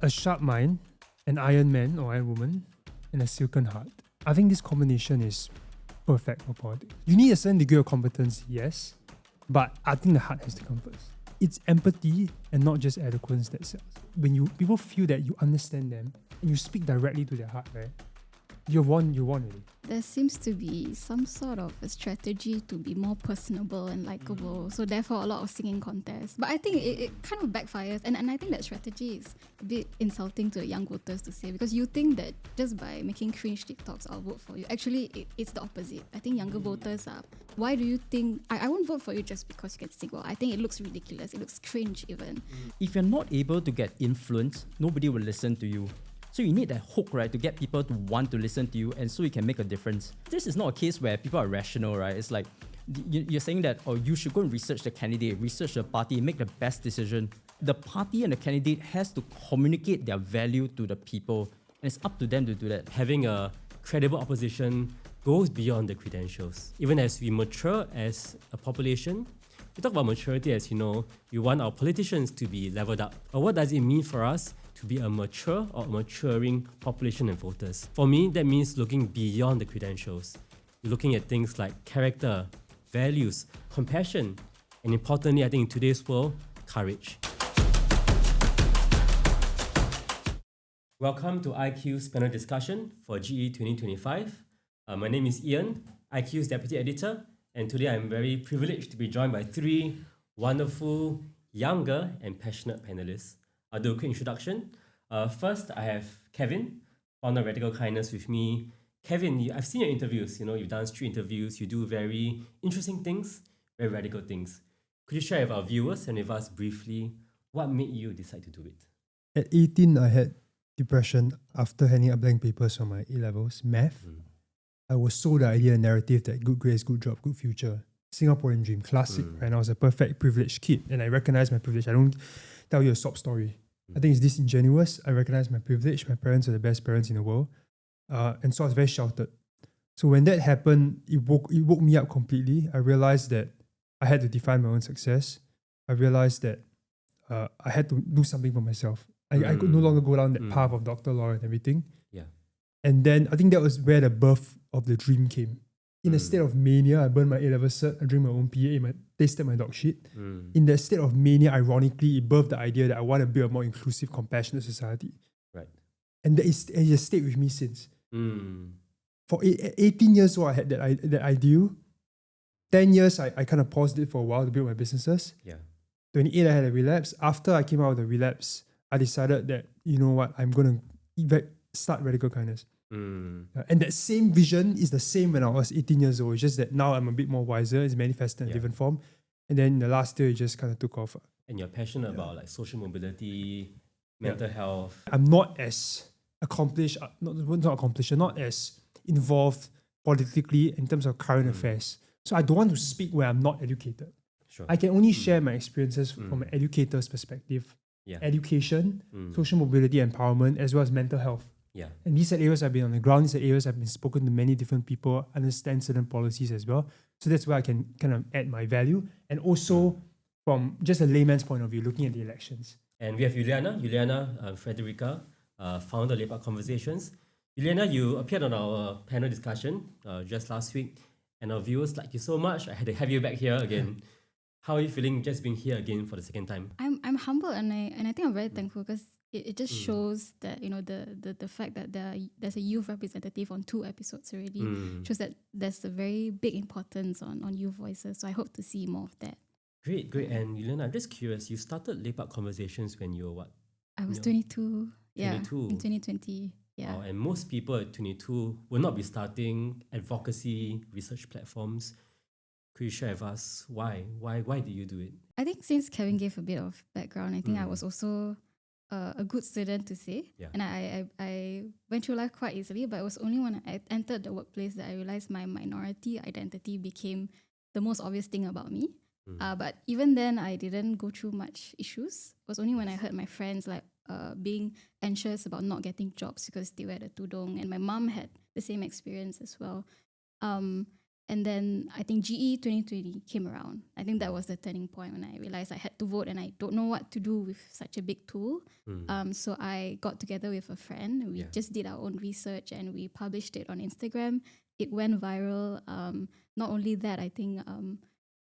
a sharp mind, an iron man or iron woman, and a silken heart. I think this combination is perfect for politics. You need a certain degree of competence, yes, but I think the heart has to come first. It's empathy and not just eloquence that sells. When people feel that you understand them and you speak directly to their heart, right? You won already. There seems to be some sort of a strategy to be more personable and likable. So therefore, a lot of singing contests. But I think it kind of backfires. And I think that strategy is a bit insulting to the young voters to say, because you think that just by making cringe TikToks, I'll vote for you. Actually, it's the opposite. I think younger voters are, why do you think, I won't vote for you just because you can sing well. I think it looks ridiculous. It looks cringe even. If you're not able to get influence, nobody will listen to you. So you need that hook, right, to get people to want to listen to you, and so you can make a difference. This is not a case where people are rational, right? It's like you're saying that, you should go and research the candidate, research the party, make the best decision. The party and the candidate has to communicate their value to the people, and it's up to them to do that. Having a credible opposition goes beyond the credentials. Even as we mature as a population, we talk about maturity as, we want our politicians to be leveled up. But what does it mean for us to be a mature or maturing population and voters? For me, that means looking beyond the credentials. Looking at things like character, values, compassion, and importantly, I think in today's world, courage. Welcome to IQ's panel discussion for GE 2025. My name is Ian, IQ's deputy editor, and today I'm very privileged to be joined by three wonderful, younger, and passionate panelists. I'll do a quick introduction. First, I have Kevin, founder of Radical Kindness with me. Kevin, I've seen your interviews. You've done street interviews. You do very interesting things, very radical things. Could you share with our viewers and with us briefly what made you decide to do it? At 18, I had depression after handing up blank papers for my A-levels, math. I was sold the idea and narrative that good grades, good job, good future. Singaporean dream, classic. And I was a perfect privileged kid, and I recognized my privilege. I don't tell you a sob story. I think it's disingenuous. I recognize my privilege. My parents are the best parents in the world. And so I was very sheltered. So when that happened, it woke me up completely. I realized that I had to define my own success. I realized that I had to do something for myself. I could no longer go down that path of doctor, lawyer, and everything. Yeah. And then I think that was where the birth of the dream came. In a state of mania, I burned my A-level cert, I drank my own PA, tasted my dog shit. In that state of mania, ironically, it birthed the idea that I want to build a more inclusive, compassionate society. Right. And it has stayed with me since. For 18 years old, I had that ideal. 10 years, I kind of paused it for a while to build my businesses. Yeah. 28, I had a relapse. After I came out of the relapse, I decided that, you know what, I'm going to start Radical Kindness. And that same vision is the same when I was 18 years old. It's just that now I'm a bit more wiser. It's manifested in a different form. And then in the last year, it just kind of took off. And you're passionate about like social mobility, mental health. I'm not as accomplished, not as involved politically in terms of current affairs. So I don't want to speak where I'm not educated. Sure. I can only share my experiences from an educator's perspective. Education, social mobility, empowerment, as well as mental health. Yeah. And these are areas I've been on the ground. These are areas I've been spoken to many different people, understand certain policies as well. So that's where I can kind of add my value. And also from just a layman's point of view, looking at the elections. And we have Juliana Frederica, founder of Lepak Conversations. Juliana, you appeared on our panel discussion just last week, and our viewers like you so much. I had to have you back here again. How are you feeling just being here again for the second time? I'm humble, and I think I'm very thankful because it just shows that the fact that there's a youth representative on 2 episodes already shows that there's a very big importance on youth voices. So I hope to see more of that. Great. And Juliana, I'm just curious. You started Lepak Conversations when you were what? I was 22. 22. Yeah, in 2020. Yeah. Wow, and most people at 22 will not be starting advocacy research platforms. Could you share with us why? Why did you do it? I think since Kevin gave a bit of background, I think I was also a good student to say. Yeah. And I went through life quite easily, but it was only when I entered the workplace that I realized my minority identity became the most obvious thing about me. But even then, I didn't go through much issues. It was only when I heard my friends being anxious about not getting jobs because they wear the tudung, and my mom had the same experience as well. And then I think GE 2020 came around. I think that was the turning point when I realized I had to vote and I don't know what to do with such a big tool. So I got together with a friend. We just did our own research and we published it on Instagram. It went viral. Not only that, I think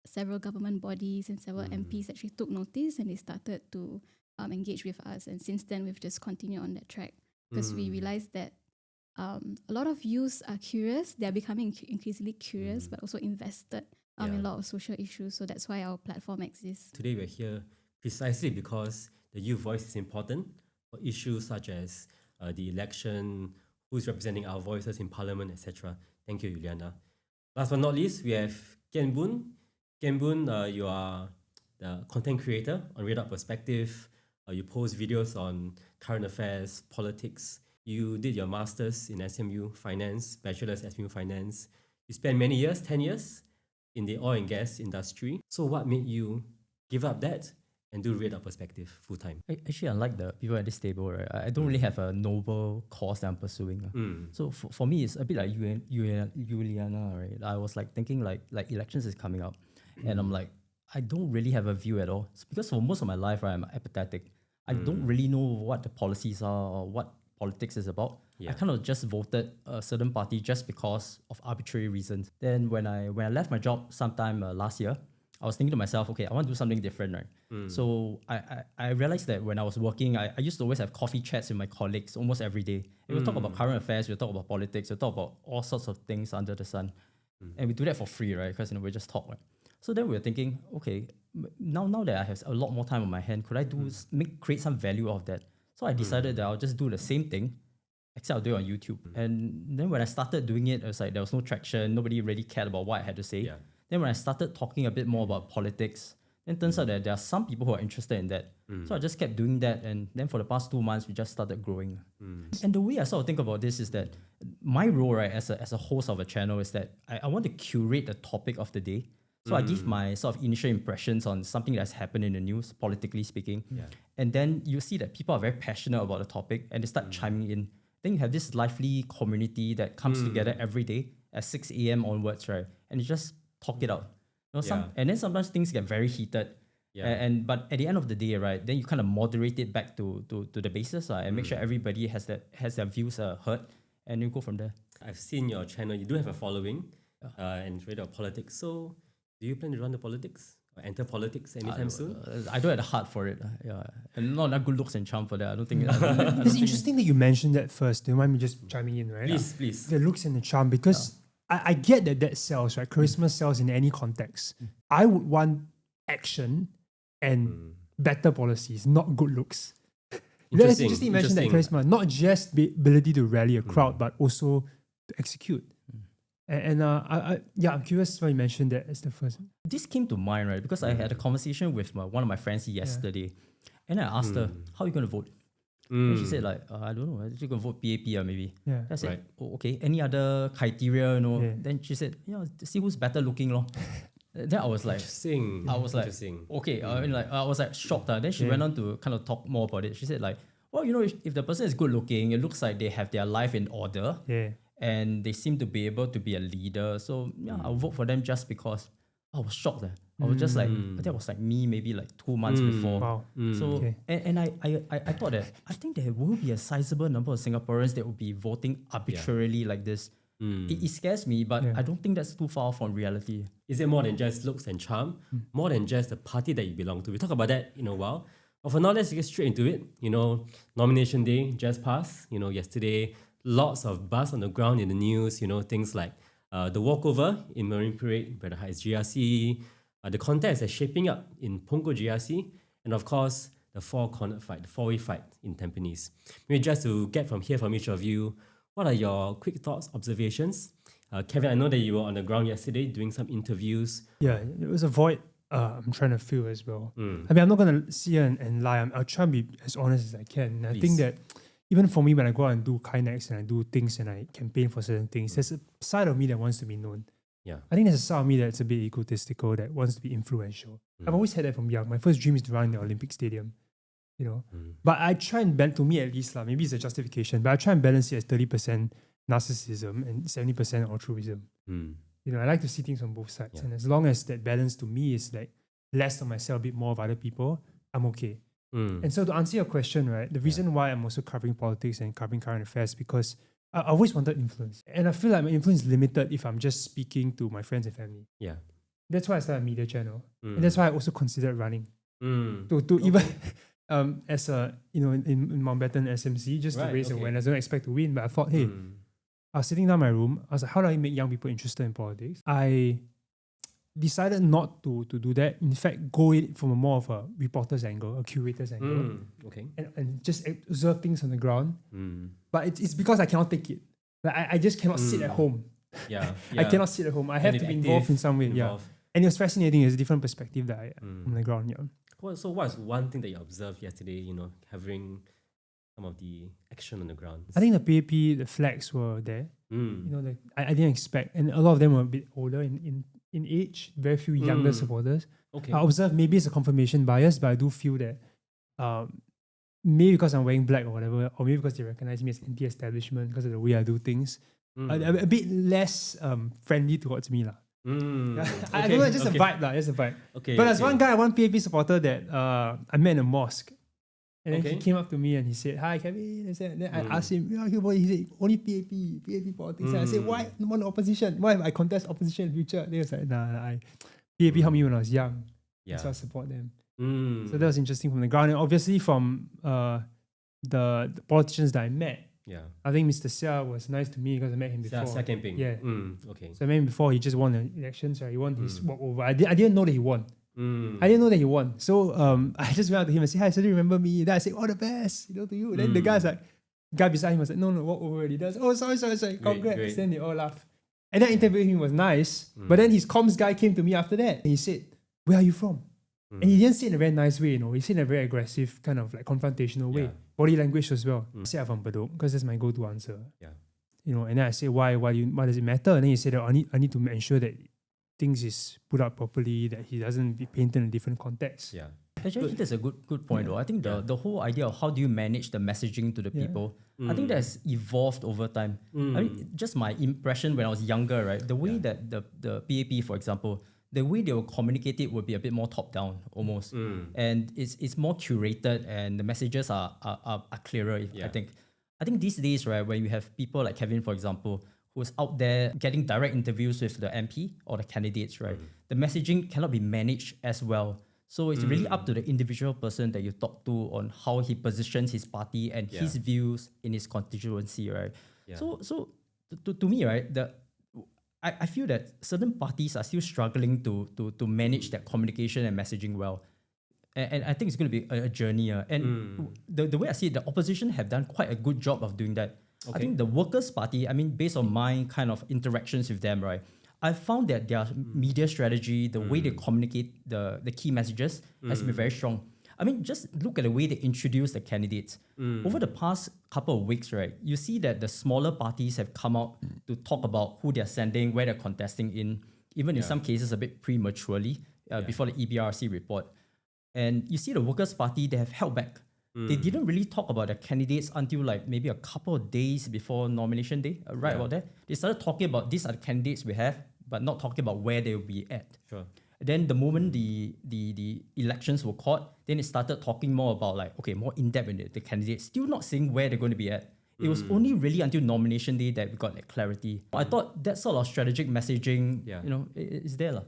several government bodies and several MPs actually took notice and they started to engage with us. And since then, we've just continued on that track because we realized that a lot of youths are curious. They're becoming increasingly curious, but also invested in a lot of social issues. So that's why our platform exists. Today we're here precisely because the youth voice is important for issues such as the election, who's representing our voices in parliament, etc. Thank you, Juliana. Last but not least, we have Kian Boon. Kian Boon, you are the content creator on Red Up Perspective. You post videos on current affairs, politics. You did your master's in SMU Finance, bachelor's SMU Finance. You spent many years, 10 years, in the oil and gas industry. So what made you give up that and do Red Up Perspective full time? Actually, unlike the people at this table, right, I don't really have a noble cause that I'm pursuing. So for me, it's a bit like Juliana, right? I was like thinking like elections is coming up, and I'm like, I don't really have a view at all. It's because for most of my life, right, I'm apathetic. I don't really know what the policies are or what politics is about. I kind of just voted a certain party just because of arbitrary reasons. Then when I left my job sometime last year, I was thinking to myself, okay, I want to do something different, right? So I realized that when I was working, I used to always have coffee chats with my colleagues almost every day. And we'll talk about current affairs, we'll talk about politics, we'll talk about all sorts of things under the sun. And we do that for free, right? Because we just talk, right? So then we were thinking, okay, now that I have a lot more time on my hand, could I create some value of that? So I decided that I'll just do the same thing, except I'll do it on YouTube. And then when I started doing it, it was like there was no traction. Nobody really cared about what I had to say. Then when I started talking a bit more about politics, then it turns out that there are some people who are interested in that. So I just kept doing that. And then for the past 2 months, we just started growing. And the way I sort of think about this is that my role, right, as a host of a channel is that I want to curate the topic of the day. So I give my sort of initial impressions on something that's happened in the news, politically speaking. And then you see that people are very passionate about the topic and they start chiming in. Then you have this lively community that comes together every day at 6 a.m. onwards, right? And you just talk it out. And then sometimes things get very heated. But at the end of the day, right, then you kind of moderate it back to the basis and make sure everybody has their views heard, and you go from there. I've seen your channel. You do have a following and read about politics. So do you plan to run the politics or enter politics anytime soon? I don't have the heart for it. And not enough good looks and charm for that. I don't think. It's interesting that you mentioned that first. Do you mind me just chiming in, right? Please. The looks and the charm, because I get that sells, right? Charisma sells in any context. I would want action and better policies, not good looks. Let's just imagine that charisma, not just the ability to rally a crowd, but also to execute. I'm curious why you mentioned that as the first. This came to mind, right? Because I had a conversation with one of my friends yesterday, and I asked her, "How are you going to vote?" And she said, "Like, I don't know. I'm just going to vote PAP or maybe." I said, "Oh, okay. Any other criteria? Then she said, see who's better looking, lor." Then I was like, okay. I was like shocked. Then she went on to kind of talk more about it. She said like, well, if the person is good looking, it looks like they have their life in order. And they seem to be able to be a leader. So I'll vote for them just because. I was shocked. I was just like, that was like me maybe like 2 months before. Wow. So and I thought that I think there will be a sizable number of Singaporeans that will be voting arbitrarily like this. It scares me, but I don't think that's too far from reality. Is it more than just looks and charm? More than just the party that you belong to? We'll talk about that in a while. But for now, let's get straight into it. Nomination day just passed. Yesterday, lots of buzz on the ground in the news. Things like the walkover in Marine Parade, Braddell Heights GRC, the contest that's shaping up in Punggol GRC, and of course, the four-cornered fight, the four-way fight in Tampines. Maybe just to get from each of you, what are your quick thoughts, observations? Kevin, I know that you were on the ground yesterday doing some interviews. Yeah, it was a void I'm trying to fill as well. I mean, I'm not going to sit here and lie. I'll try and be as honest as I can. And I think that even for me, when I go out and do kindness and I do things and I campaign for certain things, there's a side of me that wants to be known. I think there's a side of me that's a bit egotistical, that wants to be influential. I've always had that from young. My first dream is to run the Olympic Stadium. But I try and balance, to me at least, maybe it's a justification, but I try and balance it as 30% narcissism and 70% altruism. I like to see things on both sides. Yeah. And as long as that balance to me is like less of myself, a bit more of other people, I'm okay. And so to answer your question, right, the reason why I'm also covering politics and covering current affairs because I always wanted influence. And I feel like my influence is limited if I'm just speaking to my friends and family. Yeah. That's why I started a media channel. And that's why I also considered running. Mm. To even as a in Mountbatten SMC just to Right, raise okay. awareness. I don't expect to win, but I thought, hey, I was sitting down in my room. I was like, how do I make young people interested in politics? I decided not to do that. In fact, go in from a more of a reporter's angle, a curator's angle, Okay. and just observe things on the ground. But it's because I cannot take it. Like I just cannot sit at home. Yeah. I cannot sit at home. I have to be involved in some way. Yeah. And it was fascinating. It's a different perspective that I on the ground. Yeah. So what's one thing that you observed yesterday, having some of the action on the ground? I think the PAP, the flags were there. I didn't expect, and a lot of them were a bit older in age, very few younger supporters. Okay. I observed maybe it's a confirmation bias, but I do feel that maybe because I'm wearing black or whatever, or maybe because they recognize me as anti-establishment because of the way I do things, a bit less friendly towards me. I don't know, just a vibe. Just a vibe. Okay. But there's one guy, one PAP supporter that I met in a mosque. And then he came up to me and he said, "Hi, Kevin." Then I asked him, he said, "Only PAP politics." And I said, "Why? No more opposition. Why I contest opposition in the future?" Then he was like, "Nah, PAP helped me when I was young. So I support them." So that was interesting from the ground. And obviously from the politicians that I met, I think Mr. Sia was nice to me because I met him before. Sia Camping. Yeah. Okay. So I met him before. He just won the elections. He won his walkover. I didn't know that he won. I didn't know that he won. So I just went out to him and said, "Hi, so do you remember me?" Then I said, "All the best, to you." Then the guy beside him was like, "No, walk over already." Does, "Oh, sorry, congrats." Great. Then they all laughed. And then interviewing him was nice. But then his comms guy came to me after that and he said, "Where are you from?" And he didn't say it in a very nice way, He said in a very aggressive, kind of like confrontational way. Body language as well. I said, "I'm from Bedok," because that's my go-to answer. And then I said, why does it matter? And then he said, I need to ensure that things is put out properly, that he doesn't be painted in a different context. Actually, I think that's a good point though. I think the whole idea of how do you manage the messaging to the people, I think that's evolved over time. I mean, just my impression when I was younger, right? The way that the PAP, for example, the way they will communicate it would be a bit more top-down almost. And it's more curated and the messages are clearer, I think. I think these days, right, when you have people like Kevin, for example, who's out there getting direct interviews with the MP or the candidates, right? The messaging cannot be managed as well. So it's really up to the individual person that you talk to on how he positions his party and his views in his constituency, right? So to me, right, I feel that certain parties are still struggling to manage that communication and messaging well. And I think it's going to be a journey. And the way I see it, the opposition have done quite a good job of doing that. I think the Workers' Party, I mean, based on my kind of interactions with them, right, I found that their media strategy, the way they communicate the key messages has been very strong. I mean, just look at the way they introduce the candidates. Over the past couple of weeks, right, you see that the smaller parties have come out to talk about who they're sending, where they're contesting in, even in some cases a bit prematurely before the EBRC report. And you see the Workers' Party, they have held back. They didn't really talk about the candidates until like maybe a couple of days before nomination day, about that. They started talking about these are the candidates we have, but not talking about where they will be at. Sure. Then the moment the elections were called, then it started talking more about like, okay, more in-depth in the candidates, still not saying where they're going to be at. It was only really until nomination day that we got like clarity. I thought that sort of strategic messaging, is there.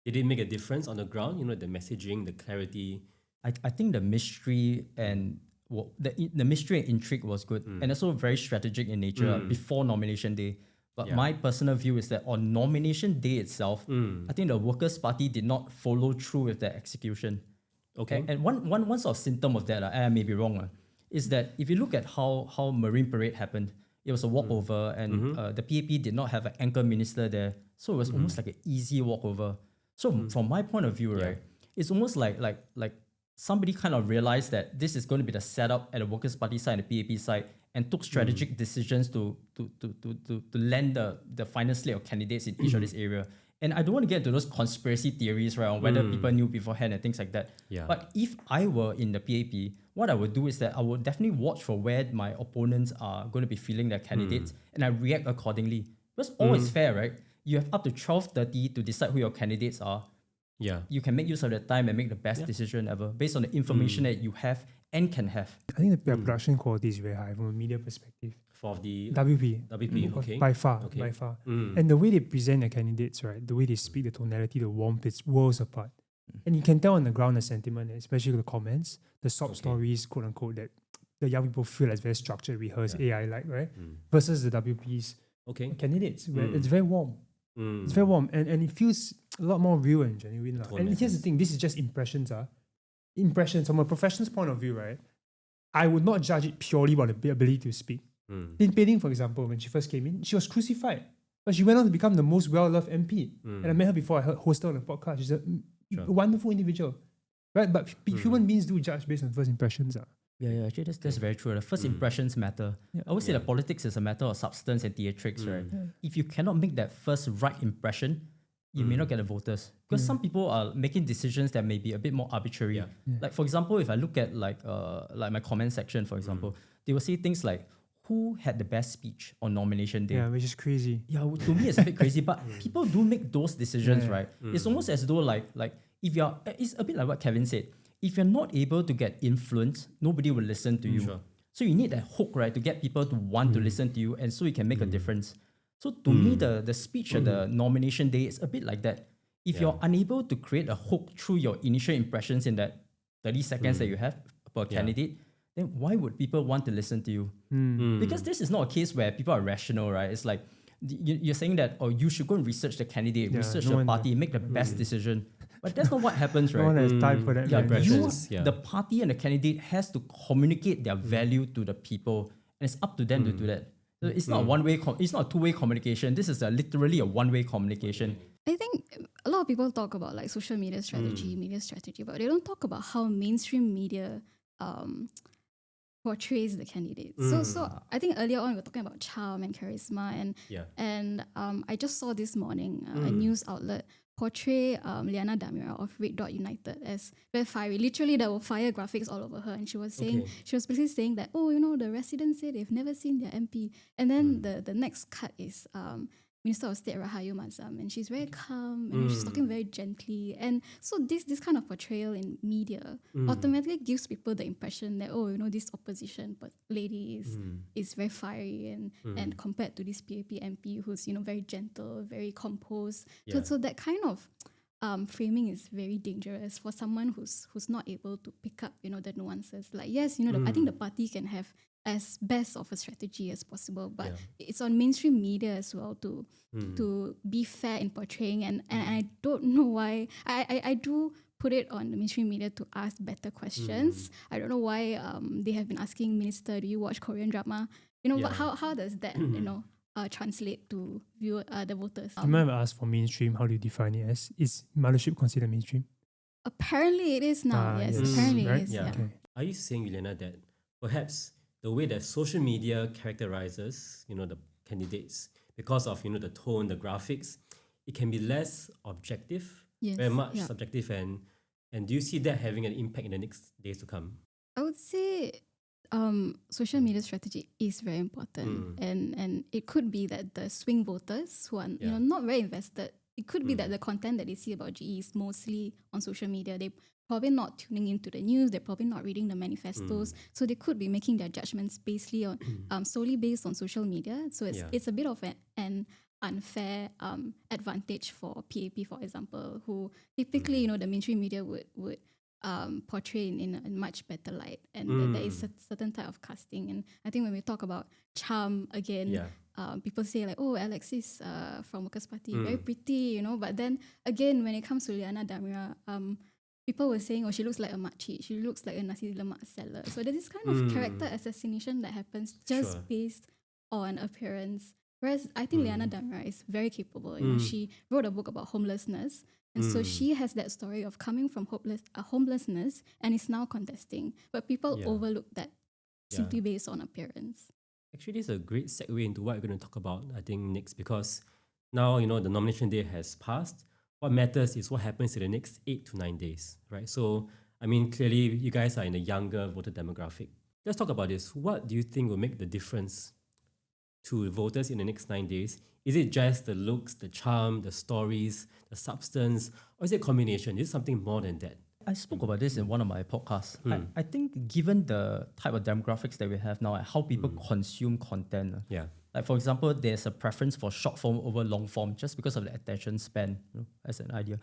Did it make a difference on the ground? The messaging, the clarity. I think the mystery and the mystery and intrigue was good, and also very strategic in nature before nomination day. But my personal view is that on nomination day itself, I think the Workers' Party did not follow through with their execution. Okay. And one sort of symptom of that, I may be wrong, is that if you look at how Marine Parade happened, it was a walkover, and the PAP did not have an anchor minister there, so it was almost like an easy walkover. So from my point of view, right, it's almost like somebody kind of realized that this is going to be the setup at the Workers' Party side and the PAP side, and took strategic decisions to land the final slate of candidates in each of this area. And I don't want to get into those conspiracy theories, right, on whether people knew beforehand and things like that. But if I were in the PAP, what I would do is that I would definitely watch for where my opponents are going to be feeling their candidates, and I react accordingly. Because all is fair, right? you have up to 12:30 to decide who your candidates are. Yeah. You can make use of the time and make the best decision ever based on the information that you have and can have. I think the production quality is very high from a media perspective. For the WP. WP, okay. By far, Okay. by far. Mm. And the way they present their candidates, right? The way they speak, the tonality, the warmth, it's worlds apart. And you can tell on the ground the sentiment, especially the comments, the sob stories, quote unquote, that the young people feel as very structured, rehearsed, AI-like, right? Versus the WP's candidates, where it's very warm. It's very warm, and it feels a lot more real and genuine. And here's the thing, this is just impressions. Impressions from a professional's point of view, right? I would not judge it purely by the ability to speak. Tin Pei Ling, for example, when she first came in, she was crucified. But she went on to become the most well-loved MP. And I met her before, I hosted on a podcast. She's a wonderful individual. Right? But human beings do judge based on first impressions. Yeah, actually that's very true. The first impressions matter. I always say that politics is a matter of substance and theatrics, right? If you cannot make that first right impression, you may not get the voters. Because some people are making decisions that may be a bit more arbitrary. Like for example, if I look at like my comment section, for example, they will say things like, who had the best speech on nomination day? Yeah, which is crazy. Yeah, to me it's a bit crazy, but people do make those decisions, right? It's almost as though like if you're, it's a bit like what Kevin said. If you're not able to get influence, nobody will listen to you. So you need that hook, right, to get people to want to listen to you, and so you can make a difference. So to me, the speech at the nomination day is a bit like that. If you're unable to create a hook through your initial impressions in that 30 seconds that you have per candidate, then why would people want to listen to you? Because this is not a case where people are rational, right? It's like you're saying that, oh, you should go and research the candidate, research the party, make the best decision. But that's not what happens, right? No one has time for that. The party and the candidate has to communicate their value to the people, and it's up to them to do that. So it's not a one-way. It's not a two-way communication. This is literally a one-way communication. I think a lot of people talk about like social media strategy, but they don't talk about how mainstream media portrays the candidates. So I think earlier on we were talking about charm and charisma, and I just saw this morning a news outlet portray Liana Damira of Red Dot United as very fiery. Literally, there were fire graphics all over her, and she was saying, she was basically saying that, oh, you know, the residents say they've never seen their MP, and then the next cut is Minister of State Rahayu Mazam, and she's very calm and she's talking very gently, and so this kind of portrayal in media automatically gives people the impression that, oh, you know, this opposition but lady is very fiery and compared to this PAP MP who's, you know, very gentle, very composed. So that kind of framing is very dangerous for someone who's not able to pick up, you know, the nuances. Like, yes, you know, I think the party can have as best of a strategy as possible, but it's on mainstream media as well to be fair in portraying, and I don't know why I do put it on the mainstream media to ask better questions. I don't know why they have been asking Minister, do you watch Korean drama? You know, but how does that you know translate to the voters? You might have asked for mainstream, how do you define it as? Is mothership considered mainstream? Apparently it is now, yes. Apparently right? it is, Okay. Are you saying, Elena, that perhaps the way that social media characterizes, you know, the candidates, because of, you know, the tone, the graphics, it can be less objective, very much subjective, and do you see that having an impact in the next days to come? I would say social media strategy is very important, and it could be that the swing voters who are you know not very invested, it could be that the content that they see about GE is mostly on social media. They probably not tuning into the news. They're probably not reading the manifestos, so they could be making their judgments basically on solely based on social media. So it's a bit of an unfair advantage for PAP, for example, who typically you know the mainstream media would portray in a much better light, and there is a certain type of casting. And I think when we talk about charm again, people say like, oh, Alex is from Workers' Party, very pretty, you know. But then again, when it comes to Liana Damira, people were saying, oh, she looks like a makcik, she looks like a nasi lemak seller. So there's this kind of character assassination that happens just based on appearance. Whereas I think Liana Damira is very capable. You know, she wrote a book about homelessness, and so she has that story of coming from homelessness and is now contesting. But people overlook that simply based on appearance. Actually, this is a great segue into what we're going to talk about, I think, next, because now, you know, the nomination day has passed. What matters is what happens in the next 8 to 9 days, right? So, I mean, clearly, you guys are in a younger voter demographic. Let's talk about this. What do you think will make the difference to voters in the next 9 days? Is it just the looks, the charm, the stories, the substance, or is it a combination? Is it something more than that? I spoke about this in one of my podcasts. I think given the type of demographics that we have now and how people consume content, Yeah. like for example, there's a preference for short form over long form just because of the attention span, as an idea.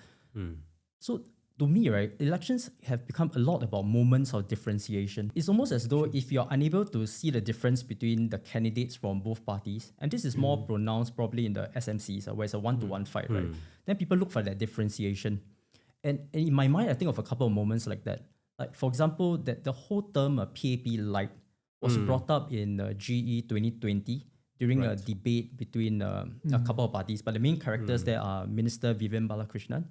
So to me, right, elections have become a lot about moments of differentiation. It's almost as though if you're unable to see the difference between the candidates from both parties, and this is more pronounced probably in the SMCs, where it's a one-to-one fight, right? Then people look for that differentiation. And in my mind, I think of a couple of moments like that. Like, for example, that the whole term PAP Light was brought up in GE 2020 during a debate between a couple of parties. But the main characters there are Minister Vivian Balakrishnan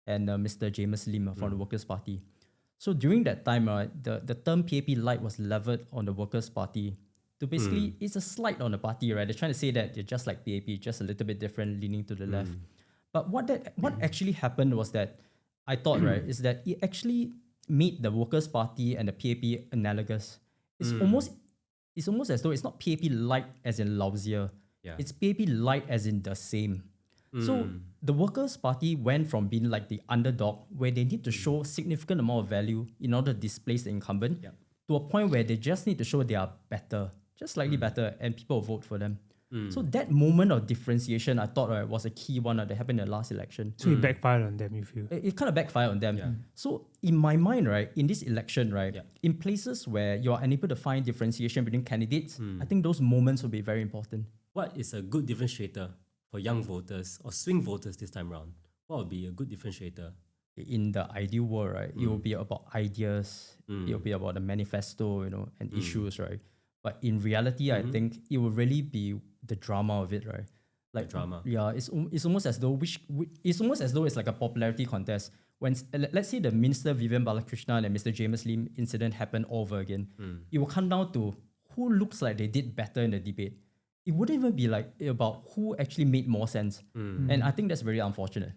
and Mr. James Lim from the Workers' Party. So during that time, the term PAP Light was leveled on the Workers' Party. To basically, it's a slight on the party, right? They're trying to say that they're just like PAP, just a little bit different, leaning to the left. But what actually happened was that I thought, right, is that it actually made the Workers' Party and the PAP analogous. It's almost as though it's not PAP light as in lousier. Yeah. It's PAP light as in the same. So the Workers' Party went from being like the underdog, where they need to show significant amount of value in order to displace the incumbent, to a point where they just need to show they are better, just slightly better, and people will vote for them. So that moment of differentiation, I thought, right, was a key one that happened in the last election. So it backfired on them, you feel? It kind of backfired on them. So in my mind, right, in this election, right, in places where you're unable to find differentiation between candidates, I think those moments will be very important. What is a good differentiator for young voters or swing voters this time around? What would be a good differentiator? In the ideal world, right, it will be about ideas, it will be about the manifesto, and issues, right? But in reality, I think it will really be the drama of it, right? Like drama. Yeah, it's almost as though it's like a popularity contest. When let's say the Minister Vivian Balakrishnan and Mr. James Lim incident happened over again, it will come down to who looks like they did better in the debate. It wouldn't even be like about who actually made more sense. And I think that's very unfortunate.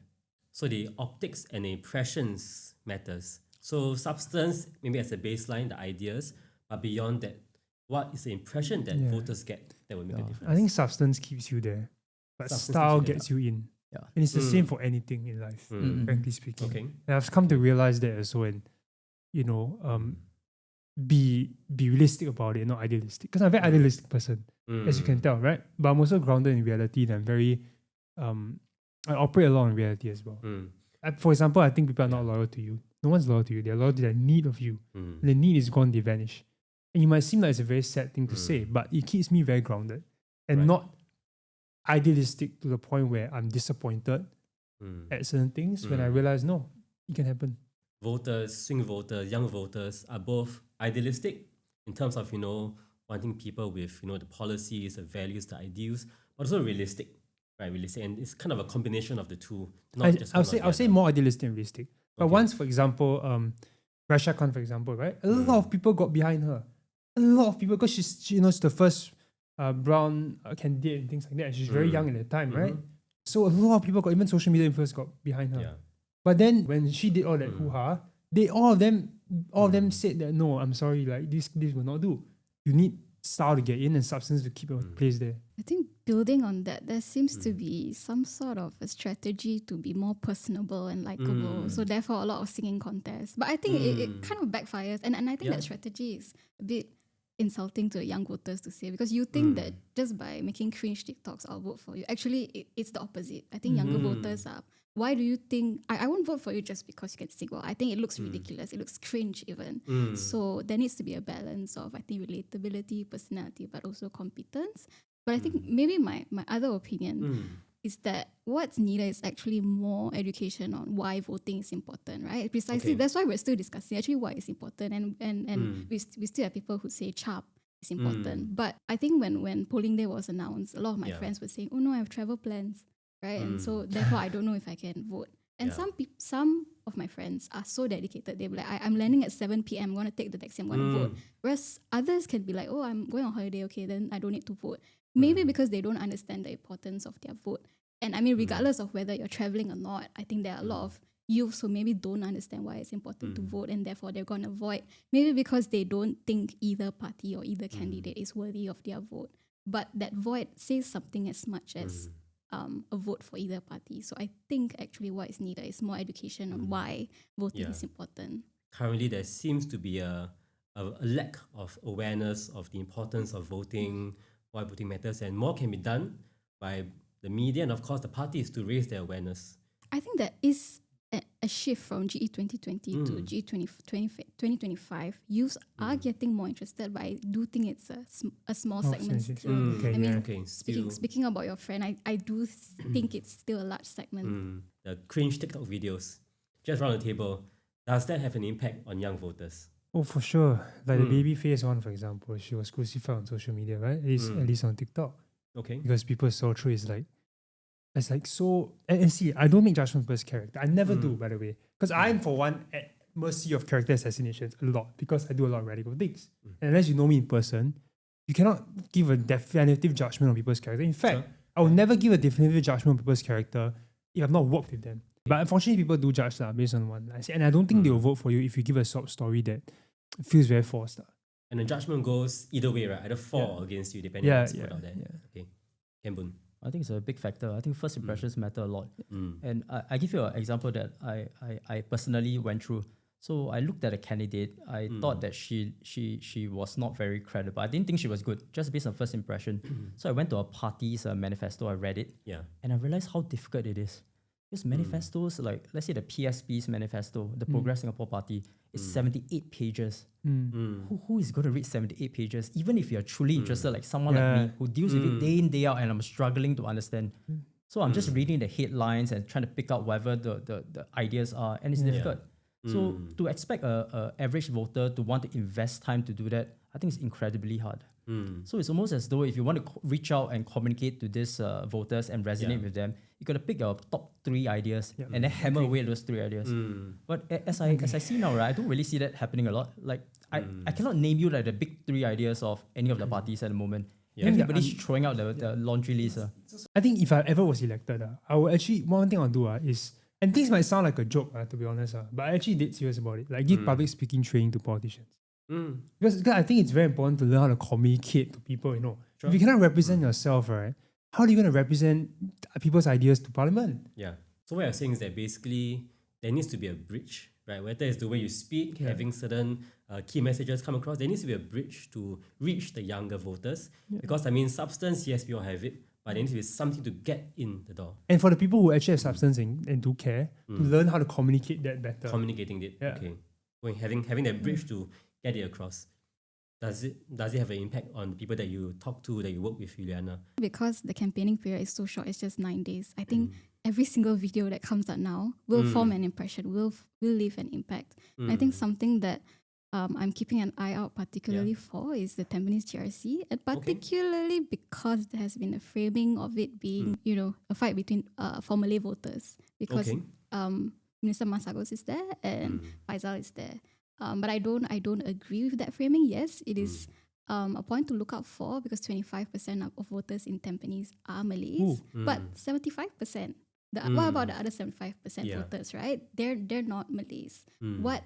So the optics and impressions matters. So substance, maybe as a baseline, the ideas, but beyond that, what is the impression that voters get that will make a difference? I think substance keeps you there, but style gets you in. Yeah. And it's the same for anything in life, frankly speaking. Okay. And I've come to realize that as well. And, be realistic about it, not idealistic. Because I'm a very idealistic person, as you can tell, right? But I'm also grounded in reality, and I'm very, I operate a lot in reality as well. For example, I think people are not loyal to you. No one's loyal to you. They're loyal to their need of you. And the need is gone, they vanish. And it might seem like it's a very sad thing to say, but it keeps me very grounded and not idealistic to the point where I'm disappointed at certain things when I realize, no, it can happen. Voters, swing voters, young voters are both idealistic in terms of, wanting people with, the policies, the values, the ideals, but also realistic, right? Realistic. And it's kind of a combination of the two. I'll say more idealistic and realistic. But once, for example, Rasha Khan, for example, right? A lot of people got behind her. A lot of people, because she's the first brown candidate and things like that. And she's very young at the time, right? So a lot of people even social media influencers got behind her. Yeah. But then when she did all that hoo-ha, all of them said that, no, I'm sorry, like this will not do. You need style to get in and substance to keep your place there. I think building on that, there seems to be some sort of a strategy to be more personable and likable. So therefore, a lot of singing contests. But I think it kind of backfires. And I think that strategy is a bit insulting to young voters to say, because you think that just by making cringe TikToks, I'll vote for you. Actually, it's the opposite. I think younger voters are, why do you think, I won't vote for you just because you can sing well. I think it looks ridiculous. It looks cringe even. So there needs to be a balance of, I think, relatability, personality, but also competence. But I think maybe my other opinion is that what's needed is actually more education on why voting is important, right? Precisely, that's why we're still discussing actually why it's important. And we still have people who say CHAP is important. But I think when polling day was announced, a lot of my friends were saying, oh no, I have travel plans, right? And so therefore I don't know if I can vote. And some of my friends are so dedicated. They'll be like, I'm landing at 7 p.m. I'm going to take the taxi, I'm going to vote. Whereas others can be like, oh, I'm going on holiday. Okay, then I don't need to vote. Maybe because they don't understand the importance of their vote. And I mean, regardless of whether you're traveling or not, I think there are a lot of youths who maybe don't understand why it's important to vote, and therefore they're going to vote. Maybe because they don't think either party or either candidate is worthy of their vote. but that void says something as much as a vote for either party. So I think actually what is needed is more education on why voting is important. Currently, there seems to be a lack of awareness of the importance of voting, why voting matters, and more can be done by the media and, of course, the parties to raise their awareness. I think that is a shift from GE 2020 to GE 2025. Youths are getting more interested, but I do think it's a small segment still. Okay, I mean, Okay, still speaking about your friend, I do think it's still a large segment. the cringe TikTok videos just around the table. Does that have an impact on young voters? Oh, for sure. Like the baby face one, for example, she was crucified on social media, right? At least on TikTok. Okay. Because people saw through it's like so. And see, I don't make judgment first character. I never do, by the way. Because I'm, for one, at mercy of character assassinations a lot because I do a lot of radical things. And unless you know me in person, you cannot give a definitive judgment on people's character. In fact, I will never give a definitive judgment on people's character if I've not worked with them. But unfortunately, people do judge based on one. And I don't think they will vote for you if you give a sob story that feels very forced. And the judgment goes either way, right? Either for or against you, depending on what's put out there. Okay. Kian Boon. I think it's a big factor. I think first impressions matter a lot. And I give you an example that I personally went through. So I looked at a candidate. I thought that she was not very credible. I didn't think she was good, just based on first impression. So I went to a party's manifesto. I read it. Yeah. And I realized how difficult it is. Because manifestos, like let's say the PSP's manifesto, the Progress Singapore Party, is 78 pages. Who is going to read 78 pages? Even if you're truly interested, like someone like me who deals with it day in, day out, and I'm struggling to understand. So I'm just reading the headlines and trying to pick out whatever the ideas are, and it's difficult. So to expect a average voter to want to invest time to do that, I think it's incredibly hard. So it's almost as though if you want to reach out and communicate to these voters and resonate with them, you got to pick your top 3 ideas and then hammer away those 3 ideas. But as I see now, right, I don't really see that happening a lot. Like I cannot name you like the big 3 ideas of any of the parties at the moment. Everybody's throwing out the laundry list. I think if I ever was elected, I would actually, one thing I'll do is, and things might sound like a joke, to be honest, but I actually did serious about it. Like give public speaking training to politicians. Because I think it's very important to learn how to communicate to people, If you cannot represent yourself, right, how are you going to represent people's ideas to parliament? Yeah. So what you're saying is that basically there needs to be a bridge, right? Whether it's the way you speak, having certain key messages come across, there needs to be a bridge to reach the younger voters. Because, substance, yes, we all have it, but there needs to be something to get in the door. And for the people who actually have substance and do care, to learn how to communicate that better. Communicating it, okay. Having that bridge to get it across. Does it have an impact on people that you talk to, that you work with, Juliana? Because the campaigning period is so short, it's just 9 days. I think every single video that comes out now will form an impression, will leave an impact. I think something that I'm keeping an eye out particularly for is the Tampines GRC, and particularly because there has been a framing of it being, a fight between for Malay voters. Because Minister Masagos is there and Faisal is there. But I don't agree with that framing. Yes, it is a point to look out for because 25% of voters in Tampines are Malays, but 75%. What about the other 75% voters? Right? They're not Malays. What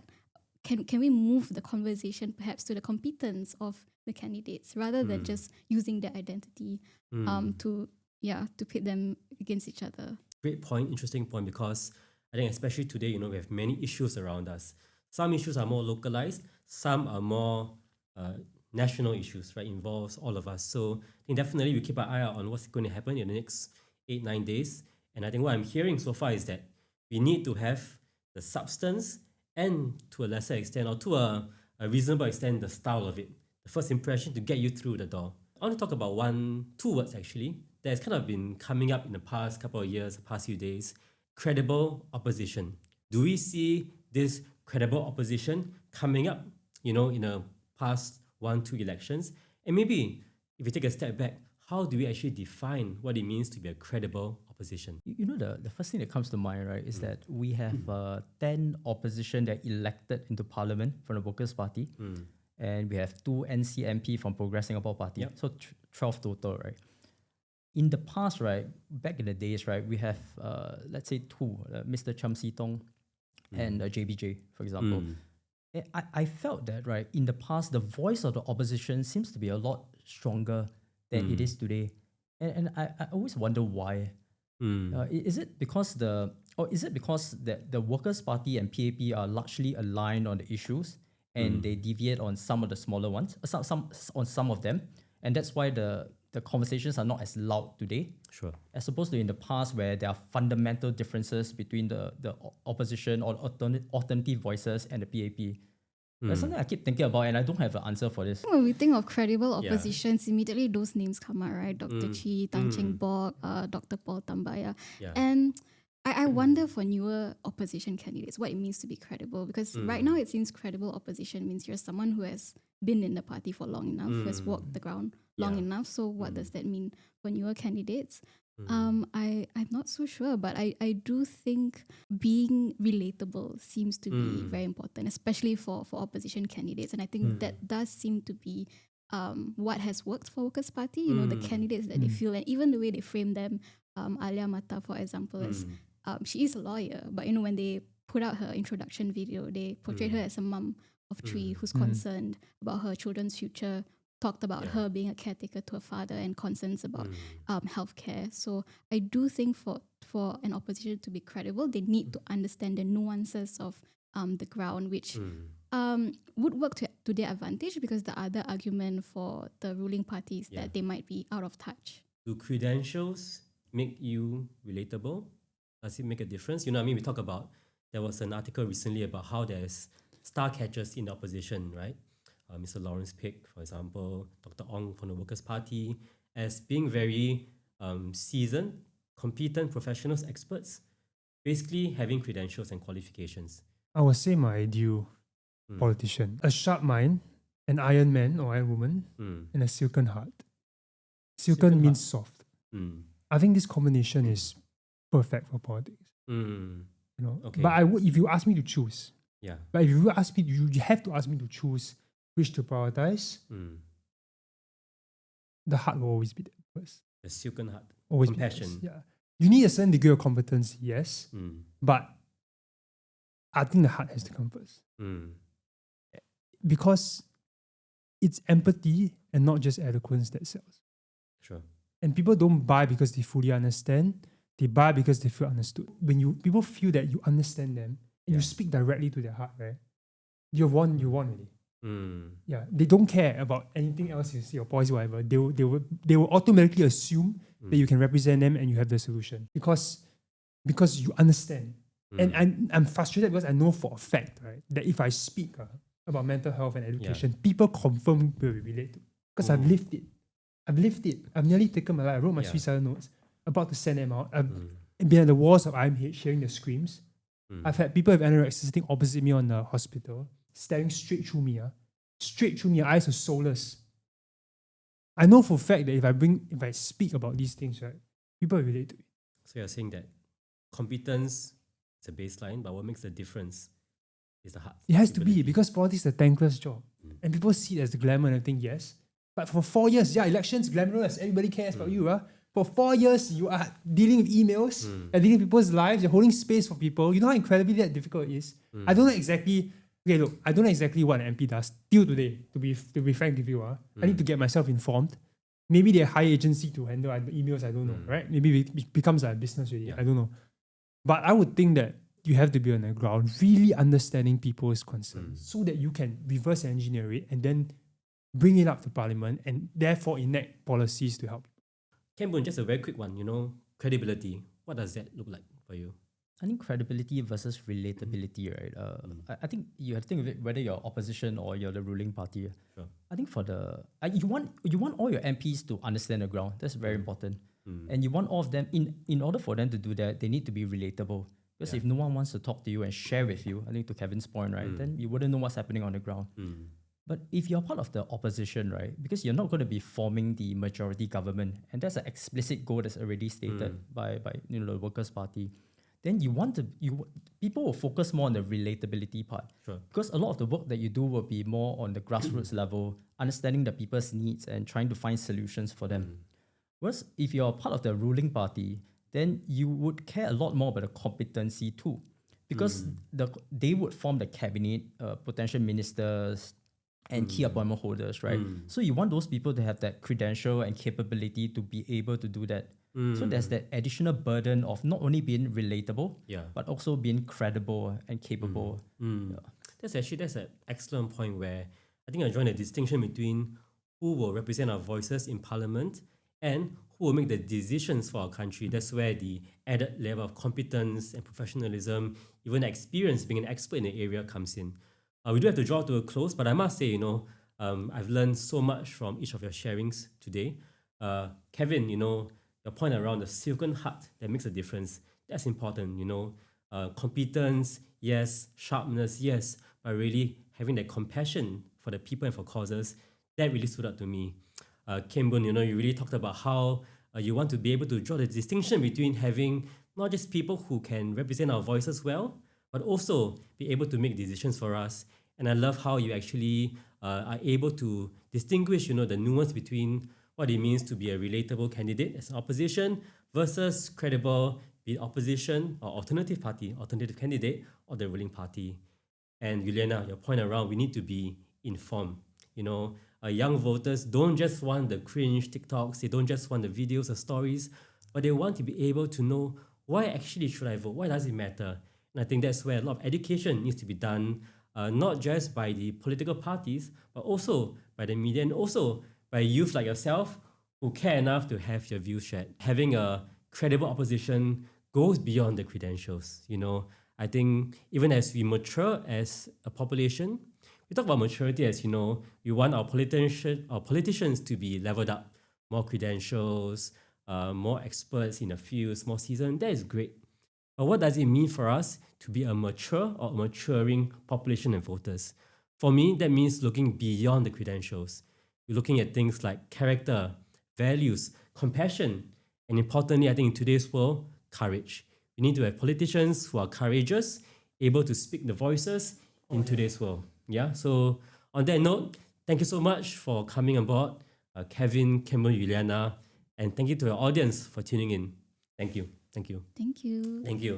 can we move the conversation perhaps to the competence of the candidates rather than just using their identity to pit them against each other? Great point, interesting point, because I think especially today, we have many issues around us. Some issues are more localized, some are more national issues, right? Involves all of us. So I think definitely we keep our eye out on what's going to happen in the next 8-9 days. And I think what I'm hearing so far is that we need to have the substance and to a lesser extent, or to a reasonable extent, the style of it. The first impression to get you through the door. I want to talk about 2 words actually that has kind of been coming up in the past couple of years, the past few days. Credible opposition. Do we see this credible opposition coming up, in the past 1-2 elections? And maybe if we take a step back, how do we actually define what it means to be a credible opposition? The first thing that comes to mind, right, is that we have 10 opposition that elected into parliament from the Workers' Party, and we have 2 NCMP from Progress Singapore Party, so 12 total, right? In the past, right, back in the days, right, we have, let's say 2, Mr. Cham Si Tong and JBJ, for example. I felt that, right, in the past, the voice of the opposition seems to be a lot stronger than it is today. And I always wonder why. Is it because the Workers' Party and PAP are largely aligned on the issues and they deviate on some of the smaller ones, some of them, and that's why the conversations are not as loud today? Sure. As opposed to in the past where there are fundamental differences between the opposition or alternative voices and the PAP. That's something I keep thinking about, and I don't have an answer for this. When we think of credible oppositions, immediately those names come out, right? Dr. Chi, Tan Cheng Bock, Dr. Paul Tambaya. Yeah. And I wonder for newer opposition candidates what it means to be credible, because right now it seems credible opposition means you're someone who has been in the party for long enough, who has walked the ground long enough. So what does that mean for newer candidates? I'm not so sure, but I do think being relatable seems to be very important, especially for opposition candidates. And I think that does seem to be what has worked for Workers' Party. You know, the candidates that they feel, and even the way they frame them. Alia Mata, for example, is she is a lawyer, but you know, when they put out her introduction video, they portrayed her as a mum of three who's concerned about her children's future, talked about her being a caretaker to her father and concerns about healthcare. So I do think for an opposition to be credible, they need to understand the nuances of the ground, which would work to their advantage, because the other argument for the ruling party is that they might be out of touch. Do credentials make you relatable? Does it make a difference? You know what I mean? We talk about, there was an article recently about how there's star catchers in the opposition, right? Mr. Lawrence Pick, for example, Dr. Ong from the Workers' Party, as being very seasoned, competent professionals, experts, basically having credentials and qualifications. I would say my ideal politician: a sharp mind, an iron man or iron woman, and a silken heart. Silken means soft. I think this combination is perfect for politics. You know, Okay. but if you ask me to choose, but if you ask me, you have to ask me to choose which to prioritize. The heart will always be there first. The silken heart. Always Compassion. be first. Yeah, you need a certain degree of competence, yes, but I think the heart has to come first, because it's empathy and not just eloquence that sells. Sure. And people don't buy because they fully understand. They buy because they feel understood. When people feel that you understand them and you speak directly to their heart, right? You won already. Yeah, they don't care about anything else you see or policy, whatever. They will automatically assume that you can represent them and you have the solution because you understand. And I'm frustrated because I know for a fact, right, that if I speak about mental health and education, people confirm will relate to, because I've lived it. I've nearly taken my life. I wrote my suicidal notes, about to send them out. I've been at the walls of IMH, hearing the screams. I've had people with anorexia sitting opposite me on the hospital, staring straight through me. Your eyes are soulless. I know for a fact that if I speak about these things, right, people will relate to it. So you're saying that competence is a baseline, but what makes the difference is the heart. It has to be, ability. because politics is a thankless job. And people see it as the glamour and everything, yes. But for 4 years, elections glamorous. Everybody cares about you. For 4 years, you are dealing with emails, you're dealing with people's lives, you're holding space for people. You know how incredibly that difficult it is? I don't know exactly. Okay, look, I don't know exactly what an MP does till today, to be frank with you. I need to get myself informed. Maybe they hire agency to handle emails, I don't know, right? Maybe it becomes a business really, I don't know. But I would think that you have to be on the ground, really understanding people's concerns so that you can reverse engineer it and then bring it up to Parliament and therefore enact policies to help. Kian Boon, just a very quick one, credibility. What does that look like for you? I think credibility versus relatability, right? I think you have to think of it whether you're opposition or you're the ruling party. Sure. I think for you want all your MPs to understand the ground. That's very important. And you want all of them, in order for them to do that, they need to be relatable. Because if no one wants to talk to you and share with you, I think to Kevin's point, right, then you wouldn't know what's happening on the ground. But if you're part of the opposition, right, because you're not going to be forming the majority government, and that's an explicit goal that's already stated by the Workers' Party, then people will focus more on the relatability part. Sure. Because a lot of the work that you do will be more on the grassroots level, understanding the people's needs and trying to find solutions for them. Whereas if you're part of the ruling party, then you would care a lot more about the competency too. Because they would form the cabinet, potential ministers, and key appointment holders, right? So you want those people to have that credential and capability to be able to do that. So there's that additional burden of not only being relatable, but also being credible and capable. Yeah. That's an excellent point where I think I join the distinction between who will represent our voices in parliament and who will make the decisions for our country. That's where the added level of competence and professionalism, even experience being an expert in the area comes in. We do have to draw to a close, but I must say, I've learned so much from each of your sharings today. Kevin, your point around the silken heart that makes a difference, that's important, competence, yes, sharpness, yes, but really having that compassion for the people and for causes, that really stood out to me. Boon, you really talked about how you want to be able to draw the distinction between having not just people who can represent our voices well, but also be able to make decisions for us. And I love how you actually are able to distinguish, the nuance between what it means to be a relatable candidate as an opposition versus credible, be it opposition or alternative party, alternative candidate, or the ruling party. And Juliana, your point around we need to be informed. Young voters don't just want the cringe TikToks, they don't just want the videos or stories, but they want to be able to know why actually should I vote, why does it matter? And I think that's where a lot of education needs to be done, not just by the political parties, but also by the media and also by youth like yourself who care enough to have your views shared. Having a credible opposition goes beyond the credentials. I think even as we mature as a population, we talk about maturity as, we want our politicians to be leveled up, more credentials, more experts in the fields, more seasoned. That is great. But what does it mean for us to be a mature or maturing population and voters? For me, that means looking beyond the credentials. We're looking at things like character, values, compassion, and importantly, I think in today's world, courage. We need to have politicians who are courageous, able to speak the voices in today's world. Yeah. So on that note, thank you so much for coming on board, Kevin, Campbell, Juliana, and thank you to our audience for tuning in. Thank you. Thank you. Thank you. Thank you.